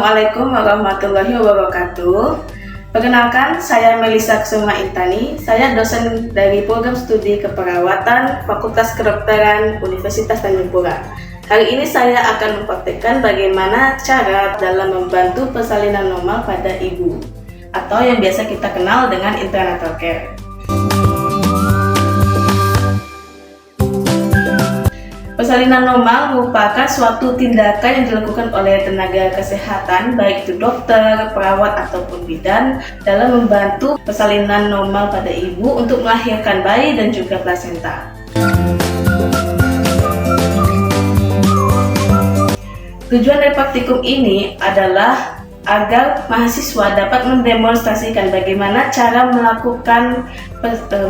Assalamualaikum warahmatullahi wabarakatuh. Perkenalkan, saya Melisa Kusuma Intani. Saya dosen dari program studi keperawatan Fakultas Kedokteran Universitas Tanjung Pura. Hari ini saya akan mempraktikkan bagaimana cara dalam membantu persalinan normal pada ibu, atau yang biasa kita kenal dengan prenatal care. Persalinan normal merupakan suatu tindakan yang dilakukan oleh tenaga kesehatan, baik itu dokter, perawat, ataupun bidan, dalam membantu persalinan normal pada ibu untuk melahirkan bayi dan juga plasenta. Tujuan dari praktikum ini adalah agar mahasiswa dapat mendemonstrasikan bagaimana cara melakukan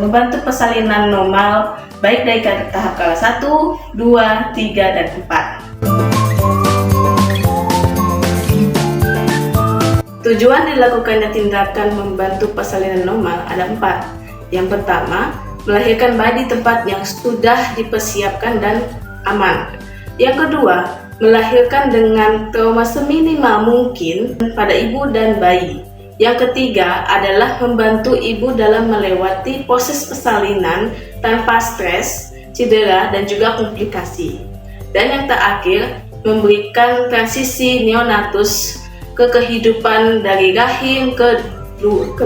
membantu persalinan normal baik dari tahap kelas 1, 2, 3, dan 4. Tujuan dilakukannya tindakan membantu persalinan normal ada 4. Yang pertama, melahirkan bayi di tempat yang sudah dipersiapkan dan aman. Yang kedua, melahirkan dengan trauma seminimal mungkin pada ibu dan bayi. Yang ketiga adalah membantu ibu dalam melewati proses persalinan tanpa stres, cedera, dan juga komplikasi. Dan yang terakhir, memberikan transisi neonatus ke kehidupan dari rahim ke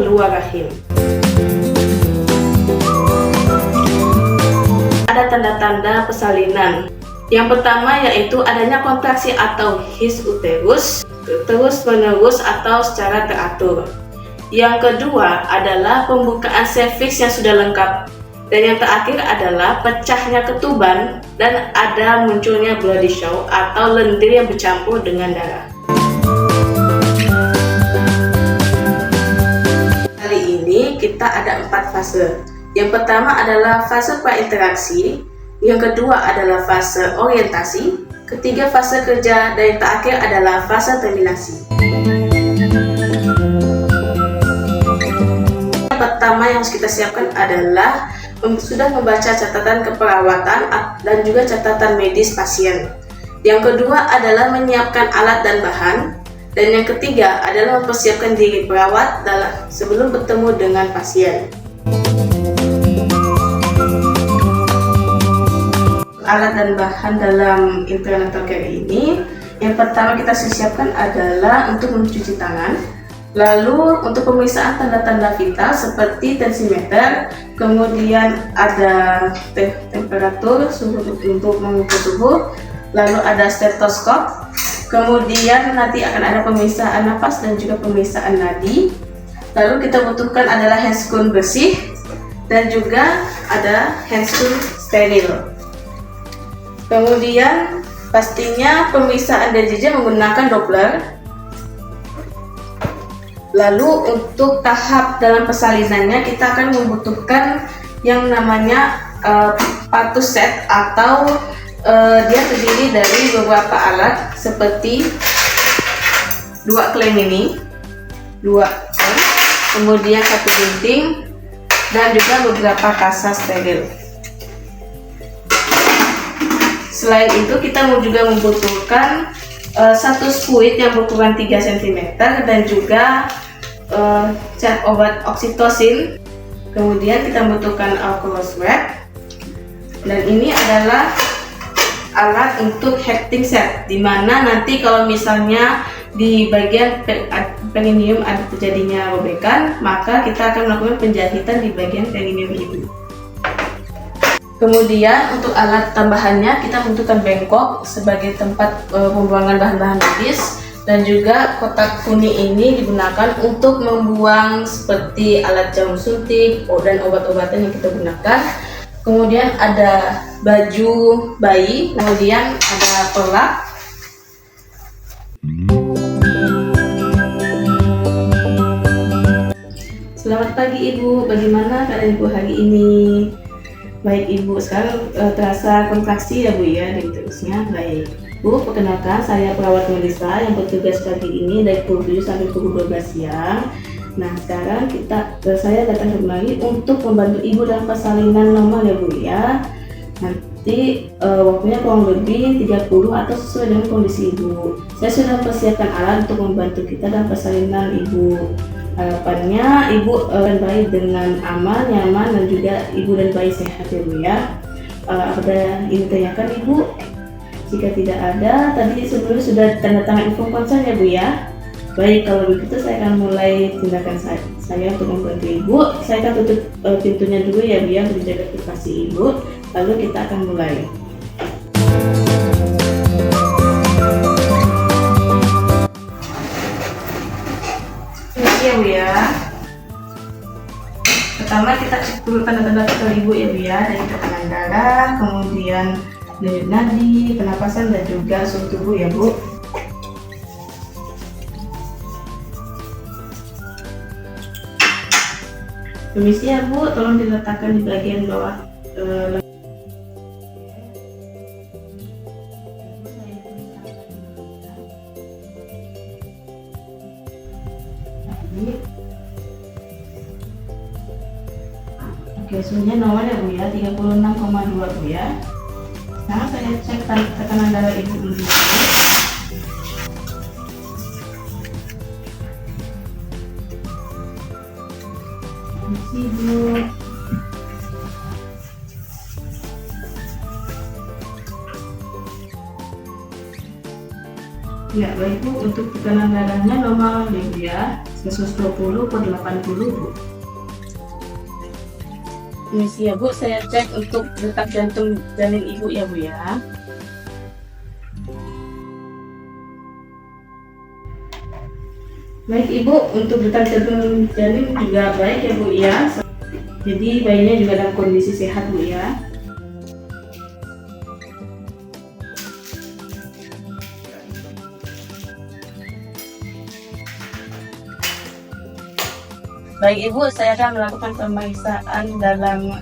luar rahim. Ada tanda-tanda persalinan. Yang pertama yaitu adanya kontraksi atau his uterus terus-menerus atau secara teratur. Yang kedua adalah pembukaan serviks yang sudah lengkap. Dan yang terakhir adalah pecahnya ketuban dan ada munculnya bloody show atau lendir yang bercampur dengan darah. Kali ini kita ada 4 fase. Yang pertama adalah fase prainteraksi, yang kedua adalah fase orientasi, ketiga fase kerja, dan yang terakhir adalah fase terminasi. Yang pertama yang harus kita siapkan adalah sudah membaca catatan keperawatan dan juga catatan medis pasien. Yang kedua adalah menyiapkan alat dan bahan, dan yang ketiga adalah mempersiapkan diri perawat sebelum bertemu dengan pasien. Alat dan bahan dalam prenatal care ini, yang pertama kita siapkan adalah untuk mencuci tangan, lalu untuk pemeriksaan tanda-tanda vital seperti tensimeter, kemudian ada temperatur suhu untuk mengukur suhu, lalu ada stetoskop, kemudian nanti akan ada pemeriksaan napas dan juga pemeriksaan nadi, lalu kita butuhkan adalah handscoon bersih dan juga ada handscoon steril. Kemudian pastinya pemeriksaan DJJ menggunakan Doppler. Lalu untuk tahap dalam persalinannya kita akan membutuhkan yang namanya partus set atau dia terdiri dari beberapa alat seperti 2 klem ini, 2 klem, kemudian 1 gunting dan juga beberapa kasa steril. Selain itu kita juga membutuhkan 1 spuit yang berukuran 3 cm dan juga cat obat oksitosin. Kemudian kita membutuhkan alcohol swab, dan ini adalah alat untuk hecting set, dimana nanti kalau misalnya di bagian perineum ada terjadinya robekan, maka kita akan melakukan penjahitan di bagian perineum ibu. Kemudian untuk alat tambahannya kita membutuhkan bengkok sebagai tempat pembuangan bahan-bahan medis, dan juga kotak kuning ini digunakan untuk membuang seperti alat jarum suntik dan obat-obatan yang kita gunakan. Kemudian ada baju bayi, kemudian ada pelak. Selamat pagi Ibu, bagaimana keadaan Ibu hari ini? Baik Ibu, sekarang terasa kontraksi ya Bu ya, dan terusnya baik. Bu, perkenalkan saya perawat Melisa yang bertugas pagi ini dari pukul 7 sampai pukul 12 siang. Nah sekarang saya datang kembali untuk membantu Ibu dalam persalinan normal ya Bu ya. Nanti waktunya kurang lebih 30 atau sesuai dengan kondisi ibu. Saya sudah persiapkan alat untuk membantu kita dalam persalinan ibu. Harapannya ibu dan bayi dengan aman, nyaman, dan juga ibu dan bayi sehat ya Bu ya. Ada ingin tanyakan ibu? Jika tidak ada, tadi sebelumnya sudah tanda tangan info konsen ya Bu ya. Baik, kalau begitu saya akan mulai tindakan saya untuk membantu ibu. Saya akan tutup pintunya dulu ya Bu ya, menjaga privasi ibu. Lalu kita akan mulai. Ini ya Bu ya. Pertama kita cek dulu tanda-tanda vital ibu ya Bu ya, dari tekanan darah, kemudian denyut nadi, pernapasan, dan juga suhu tubuh ya Bu. Permisi ya Bu, tolong diletakkan di bagian bawah Oke, suhunya normal ya Bu ya, 36,2 Bu ya. Sekarang saya cek tekanan darah ibu dulu. Permisi Bu. Ya baik Bu, untuk tekanan darahnya normal ya Bu ya, 120/80 Bu. Permisi ya Bu, saya cek untuk detak jantung janin ibu ya Bu ya. Baik Ibu, untuk detak jantung janin juga baik ya Bu ya. Jadi bayinya juga dalam kondisi sehat Bu ya. Baik Ibu, saya akan melakukan pemeriksaan dalam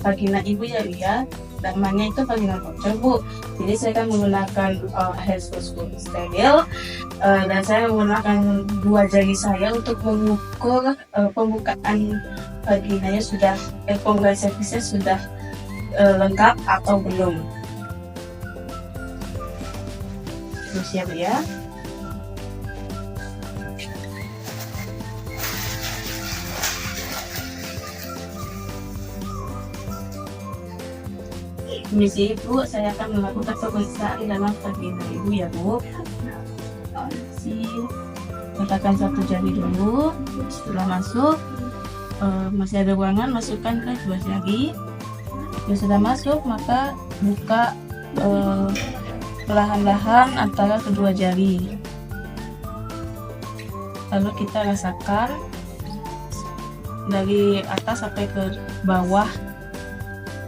vagina ibu ya Bu ya. Namanya itu vagina bocor Bu. Jadi saya akan menggunakan hair steril dan saya menggunakan 2 jari saya untuk mengukur pembukaan vaginanya sudah pembukaan servisnya sudah lengkap atau belum. Terus ya Bu ya. Permisi Ibu, saya akan melakukan pemeriksaan dalam vagina ibu ya Bu. Letakkan 1 jari dulu. Setelah masuk, masih ada ruangan, masukkan ke 2 jari. Jika sudah masuk, maka buka perlahan-lahan antara kedua jari. Lalu kita rasakan dari atas sampai ke bawah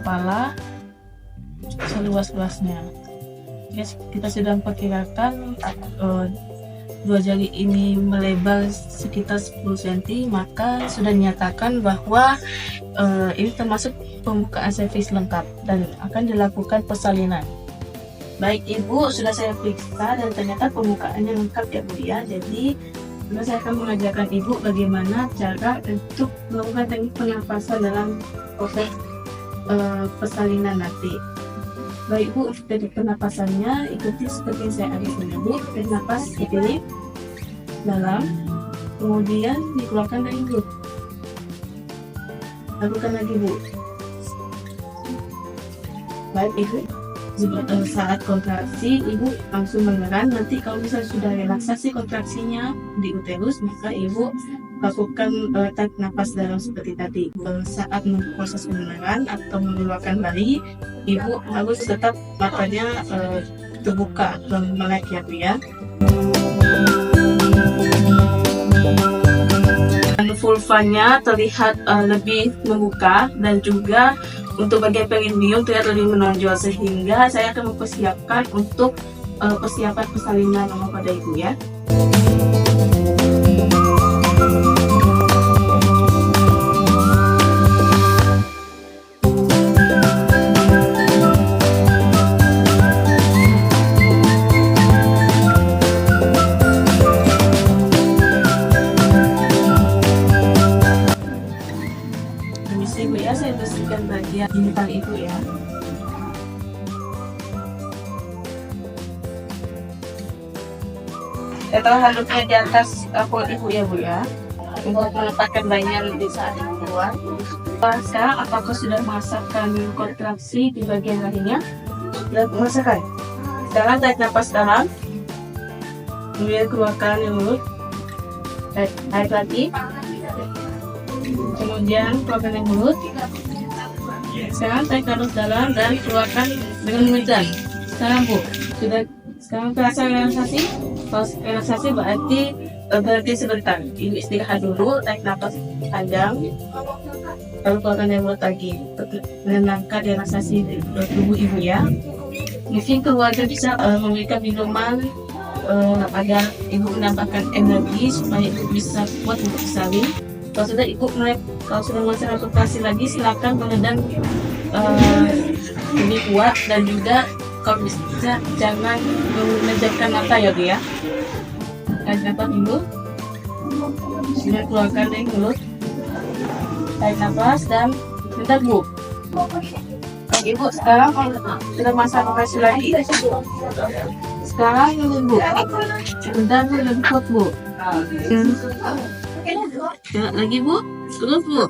kepala seluas-luasnya. Kita sudah memperkirakan 2 jari ini melebar sekitar 10 cm, maka sudah dinyatakan bahwa ini termasuk pembukaan servis lengkap dan akan dilakukan persalinan. Baik Ibu, sudah saya periksa dan ternyata pembukaannya lengkap ya Bu ya. Jadi saya akan mengajarkan Ibu bagaimana cara untuk melakukan teknik pernapasan dalam proses persalinan nanti. Baik Bu, untuk teknik pernapasannya ikuti seperti yang saya ajarkan Bu. Tarik napas, dipilih dalam, kemudian dikeluarkan dari mulut. Lakukan lagi Bu. Baik Ibu, saat kontraksi Ibu langsung mengeran. Nanti kalau misalnya sudah relaksasi kontraksinya di uterus, maka Ibu lakukan tarik napas dalam seperti tadi. Saat proses mengeran atau mengeluarkan bayi, Ibu harus tetap matanya terbuka dan melek ya Bu ya. Vulvanya terlihat lebih membuka dan juga untuk bagian perineum terlihat lebih menonjol, sehingga saya akan mempersiapkan untuk persiapan persalinan mama pada Ibu ya. Permisi Bu ya, saya bersihkan bagian genital Ibu ya. Setelah handuknya di atas perut ibu ya Bu ya, untuk melepaskan bayinya di saat ibu keluar. Sekarang apakah sudah merasakan kontraksi di bagian lainnya? Sudah merasakan. Sekarang tarik nafas dalam, kemudian keluarkan di mulut, tarik lagi, kemudian keluarkan di mulut. Sekarang tarik nafas dalam dan keluarkan dengan mengejan. Sekarang Bu, sekarang terasa relaksasi? Kalau relaksasi berarti sebentar. Ibu istirahat dulu, tarik nafas panjang, lalu keluarkan dari mulut lagi untuk menenangkan relaksasi di tubuh ibu ya. Mungkin keluarga bisa memberikan minuman agar ibu menambahkan energi supaya ibu bisa kuat untuk bersalin. Kalau sudah ibu kalau sudah melaksanakan kontraksi lagi, silakan mengendam lebih kuat, dan juga kalau bisa jangan memejamkan mata ya Bu ya. Tarik nafas dulu, sudah keluarkan dari mulut, tarik nafas dan bentar Bu. Ibu sekarang kalau sudah masa kontraksi lagi, sekarang ibu bentar Bu, lebih kuat Bu. Lagi Bu, terus Bu.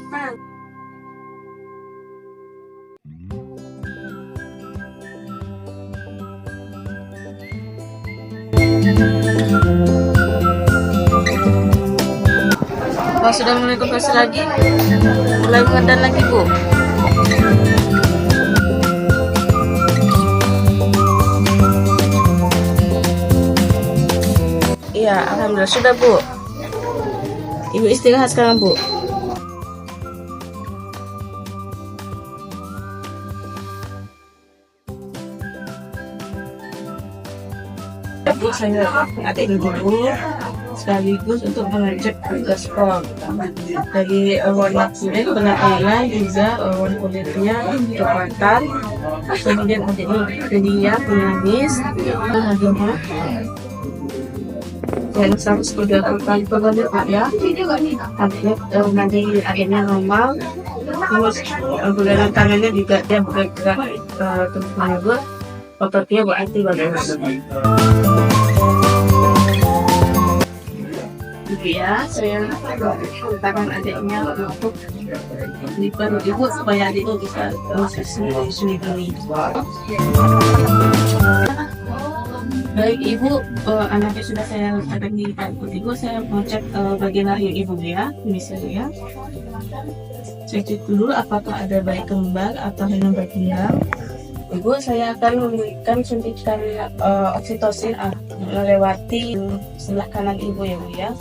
Kalau sudah mulai kontraksi lagi, mulai mengendam lagi Bu. Iya, alhamdulillah sudah Bu. Ibu istirahat sekarang Bu. Bu, saya ini dulu sekaligus untuk mengecek skor dari warna kulit, penampilan juga warna kulitnya kecoklatan, kemudian adiknya penangis, adiknya yang 120 kali per menit ya, adiknya nanti adiknya normal, terus pergelangan tangannya juga dia bergerak terus menerus, ototnya berarti bagus. Ya, saya letakkan adiknya untuk di perut ibu supaya adiknya bisa sendiri. Baik ibu, anaknya sudah saya letakkan di perut ibu. Saya mau cek bagian rahim ibu ya, misalnya. Saya cek dulu apakah ada bayi kembar atau hanya berkembang. Ibu, saya akan memberikan suntikan oksitosin melewati sebelah kanan ibu ya Bu ya,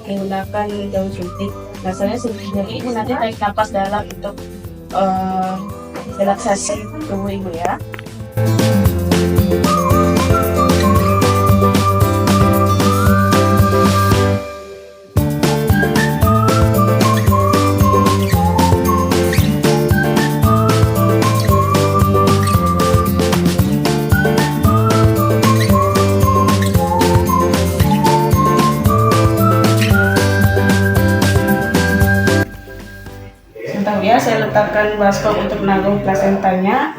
menggunakan daun suntik. Nah, saya sendiri ibu nanti tarik nafas dalam untuk relaksasi tubuh ibu ya. Ya, saya letakkan baskom untuk menanggung plasentanya.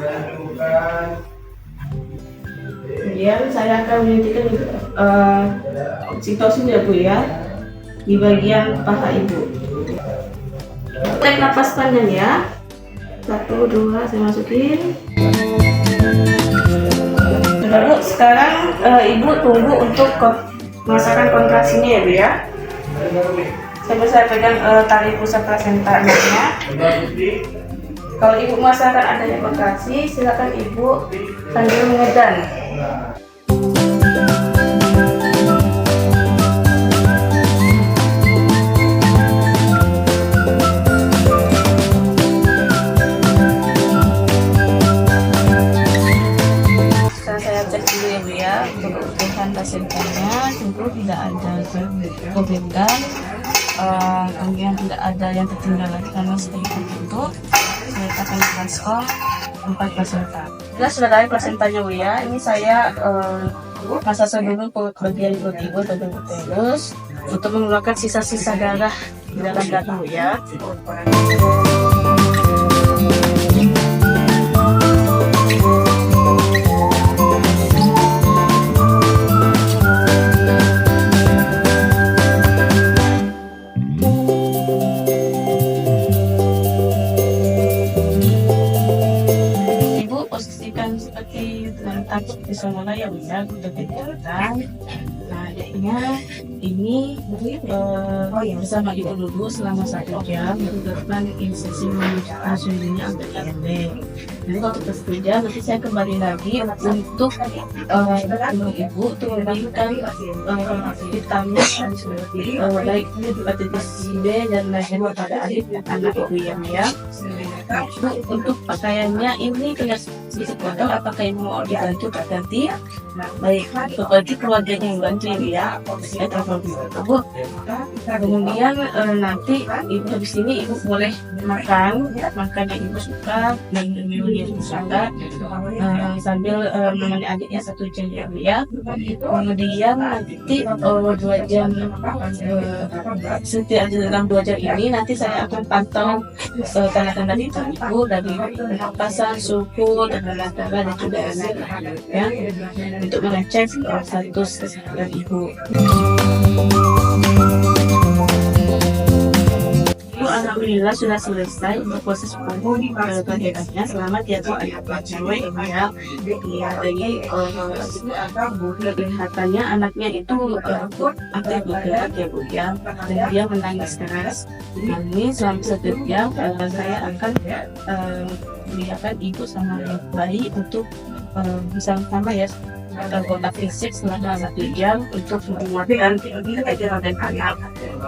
Kemudian saya akan menyuntikkan oksitosin ya Bu ya, di bagian paha ibu. Tarik nafas panjang ya. 1, 2, saya masukin. Lalu sekarang ibu tunggu untuk merasakan kontraksinya ya Bu ya. Saya pegang tali pusat plasentanya. Kalau ibu merasakan adanya kontraksi, silakan ibu sambil mengedan. Sekarang saya cek dulu ya Bu ya, untuk kebutuhan plasentanya tentu tidak ada kebebasan. Kemudian tidak ada yang tertinggal lagi karena sedikit itu saya letakkan di baskom tempat plasenta. Nah, sudah dari plasentanya Bu ya, ini saya massage dulu bagian perut ibu terus untuk mengeluarkan sisa-sisa darah di dalam dada Bu ya. takut bisa mulai ya bisa untuk kegiatan. Nah, adiknya ini bersama ibu dulu selama 1 jam depan instruksi menyusuinya sampai pendek. Jadi kalau sudah 1 jam nanti saya kembali lagi untuk ibu untuk memberikan vitamin baik hepatitis B dan lain kepada anak ibu ya. Nah, untuk pakaiannya ini tinggal sedikit potong, apakah ibu mau dibantu ganti? Baik, berarti keluarganya yang bantu ya. Saya telepon ibu. Kemudian nanti ibu habis ini ibu boleh makan yang ibu suka dan minum yang ibu suka sambil menemani adiknya 1 jam ya. Kemudian nanti 2 jam setiap dalam 2 jam ini nanti saya akan pantau tanda-tanda ibu dari pernapasan, suhu, dan tanda-tanda dan juga ya untuk mengecek status kesehatan ibu. Alhamdulillah sudah selesai untuk proses kelahirannya. Selamat ya Bu, anak cewek ya. Jadi kelihatannya anaknya itu aktif bergerak ya Bu ya, dan dia menangis keras. Ini selama 1 jam saya akan membiarkan ibu sama bayi untuk bersama-sama ya kontak fisik selama 1 jam untuk menguatkan kegiatan anak.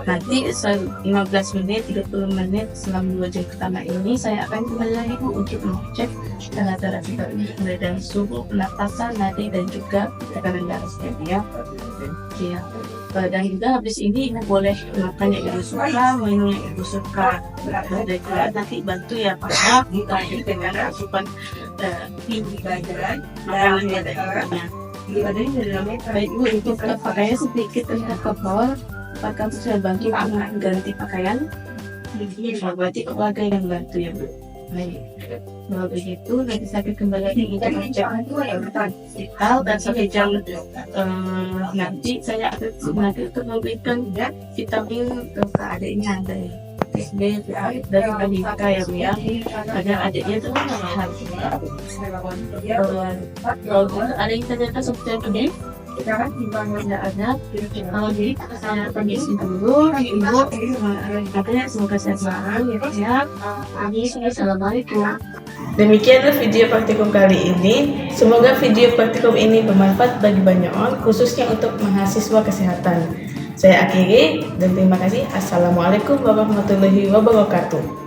Nanti 15 menit, 30 menit selama 2 jam pertama ini saya akan kembali lagi Bu untuk mengecek tanda-tanda mulai dari suhu, pernapasan, nadi dan juga tekanan darahnya ya. Dan juga habis ini ibu boleh makan yang ibu suka, minum yang ibu suka. Dan juga nanti bantu ya Pak dengan asupan makanannya dan ikannya. Baik Bu, untuk pakaian sedikit tentang kebal, apakah saya bantu mengganti pakaian? Berarti keluarga yang bantu ya Bu. Baik, kalau begitu nanti saya kembali lagi untuk mengecek vital dan 1 jam nanti saya akan memberikan vitamin ke adiknya dari SD dari Balika ya Bu ya, agar adiknya itu sehat. Kalau ada yang tanyakan seperti ini tidak ada. Jadi saya permisi dulu ibu, katanya semoga sehat selalu ya. Assalamualaikum. Demikianlah video praktikum kali ini. Semoga video praktikum ini bermanfaat bagi banyak orang, khususnya untuk mahasiswa kesehatan. Saya akhiri dan terima kasih. Assalamualaikum warahmatullahi wabarakatuh.